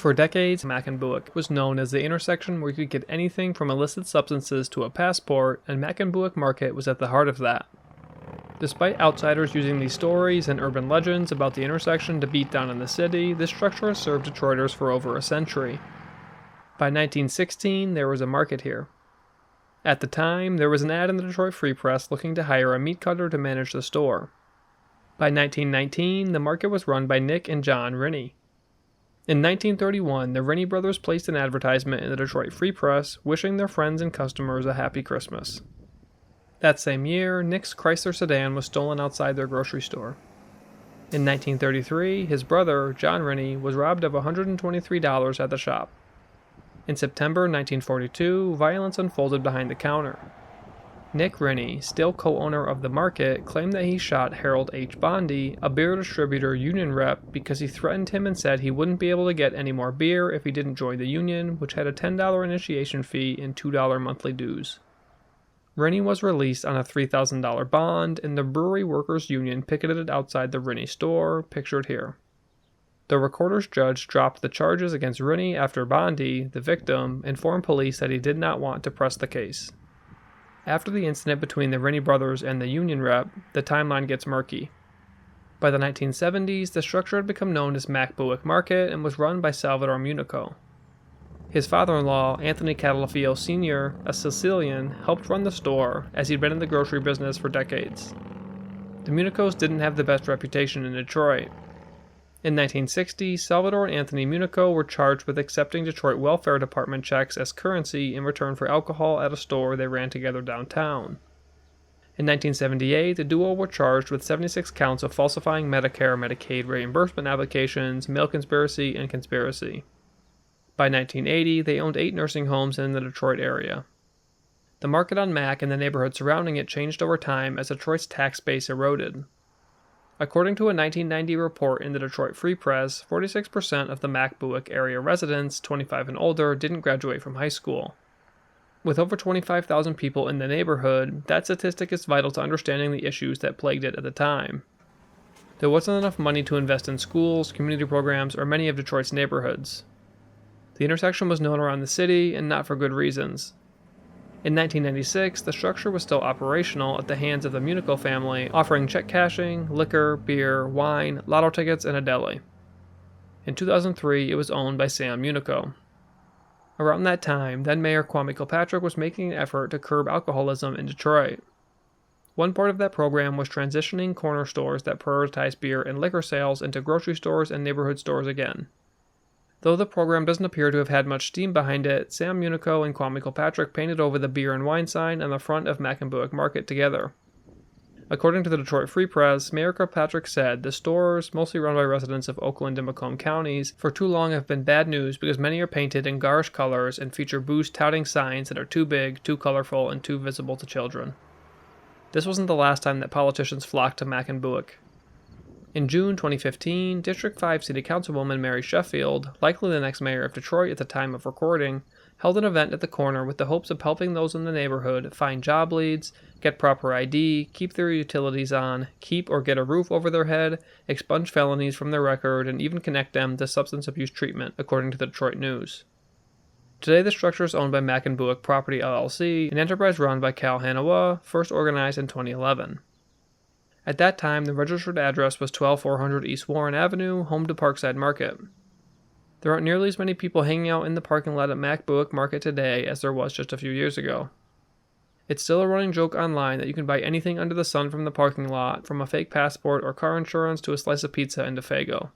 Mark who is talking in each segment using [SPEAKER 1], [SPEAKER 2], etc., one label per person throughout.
[SPEAKER 1] For decades, Mack Bewick was known as the intersection where you could get anything from illicit substances to a passport, and Mack Bewick Market was at the heart of that. Despite outsiders using these stories and urban legends about the intersection to beat down on the city, this structure has served Detroiters for over a century. By 1916, there was a market here. At the time, there was an ad in the Detroit Free Press looking to hire a meat cutter to manage the store. By 1919, the market was run by Nick and John Rennie. In 1931, the Rennie brothers placed an advertisement in the Detroit Free Press wishing their friends and customers a happy Christmas. That same year, Nick's Chrysler sedan was stolen outside their grocery store. In 1933, his brother, John Rennie, was robbed of $123 at the shop. In September 1942, violence unfolded behind the counter. Nick Rennie, still co-owner of the market, claimed that he shot Harold H. Bondy, a beer distributor union rep, because he threatened him and said he wouldn't be able to get any more beer if he didn't join the union, which had a $10 initiation fee and $2 monthly dues. Rennie was released on a $3,000 bond, and the Brewery Workers Union picketed outside the Rennie store, pictured here. The recorder's judge dropped the charges against Rennie after Bondy, the victim, informed police that he did not want to press the case. After the incident between the Rennie brothers and the union rep, the timeline gets murky. By the 1970s, the structure had become known as Mack Bewick Market and was run by Salvador Munaco. His father-in-law, Anthony Catalafio Sr., a Sicilian, helped run the store, as he'd been in the grocery business for decades. The Munacos didn't have the best reputation in Detroit. In 1960, Salvador and Anthony Munaco were charged with accepting Detroit Welfare Department checks as currency in return for alcohol at a store they ran together downtown. In 1978, the duo were charged with 76 counts of falsifying Medicare and Medicaid reimbursement applications, mail conspiracy, and conspiracy. By 1980, they owned 8 nursing homes in the Detroit area. The market on Mack and the neighborhood surrounding it changed over time as Detroit's tax base eroded. According to a 1990 report in the Detroit Free Press, 46% of the Mack Bewick area residents, 25 and older, didn't graduate from high school. With over 25,000 people in the neighborhood, that statistic is vital to understanding the issues that plagued it at the time. There wasn't enough money to invest in schools, community programs, or many of Detroit's neighborhoods. The intersection was known around the city, and not for good reasons. In 1996, the structure was still operational at the hands of the Munaco family, offering check cashing, liquor, beer, wine, lotto tickets, and a deli. In 2003, it was owned by Sam Munaco. Around that time, then-Mayor Kwame Kilpatrick was making an effort to curb alcoholism in Detroit. One part of that program was transitioning corner stores that prioritized beer and liquor sales into grocery stores and neighborhood stores again. Though the program doesn't appear to have had much steam behind it, Sam Munaco and Kwame Kilpatrick painted over the beer and wine sign on the front of Mack Bewick Market together. According to the Detroit Free Press, Mayor Kilpatrick said the stores, mostly run by residents of Oakland and Macomb counties, for too long have been bad news because many are painted in garish colors and feature booze touting signs that are too big, too colorful, and too visible to children. This wasn't the last time that politicians flocked to Mack Bewick. In June 2015, District 5 City Councilwoman Mary Sheffield, likely the next mayor of Detroit at the time of recording, held an event at the corner with the hopes of helping those in the neighborhood find job leads, get proper ID, keep their utilities on, keep or get a roof over their head, expunge felonies from their record, and even connect them to substance abuse treatment, according to the Detroit News. Today, the structure is owned by Mack Bewick Property LLC, an enterprise run by Cal Hanawa, first organized in 2011. At that time, the registered address was 12400 East Warren Avenue, home to Parkside Market. There aren't nearly as many people hanging out in the parking lot at Mack Bewick Market today as there was just a few years ago. It's still a running joke online that you can buy anything under the sun from the parking lot, from a fake passport or car insurance to a slice of pizza in Defago.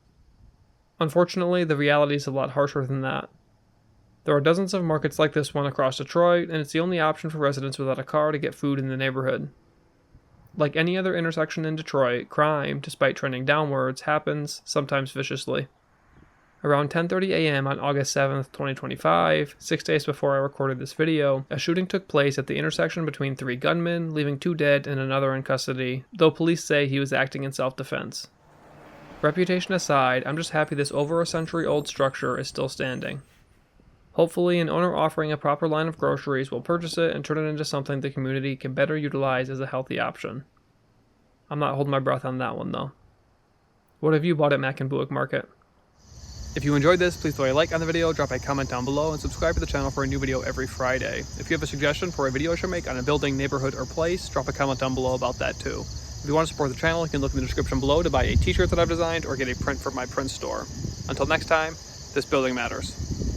[SPEAKER 1] Unfortunately, the reality is a lot harsher than that. There are dozens of markets like this one across Detroit, and it's the only option for residents without a car to get food in the neighborhood. Like any other intersection in Detroit, crime, despite trending downwards, happens, sometimes viciously. Around 10:30 a.m. on August 7, 2025, 6 days before I recorded this video, a shooting took place at the intersection between 3 gunmen, leaving 2 dead and another in custody, though police say he was acting in self-defense. Reputation aside, I'm just happy this over a century-old structure is still standing. Hopefully, an owner offering a proper line of groceries will purchase it and turn it into something the community can better utilize as a healthy option. I'm not holding my breath on that one, though. What have you bought at Mack Bewick Market? If you enjoyed this, please throw a like on the video, drop a comment down below, and subscribe to the channel for a new video every Friday. If you have a suggestion for a video I should make on a building, neighborhood, or place, drop a comment down below about that too. If you want to support the channel, you can look in the description below to buy a t-shirt that I've designed or get a print from my print store. Until next time, this building matters.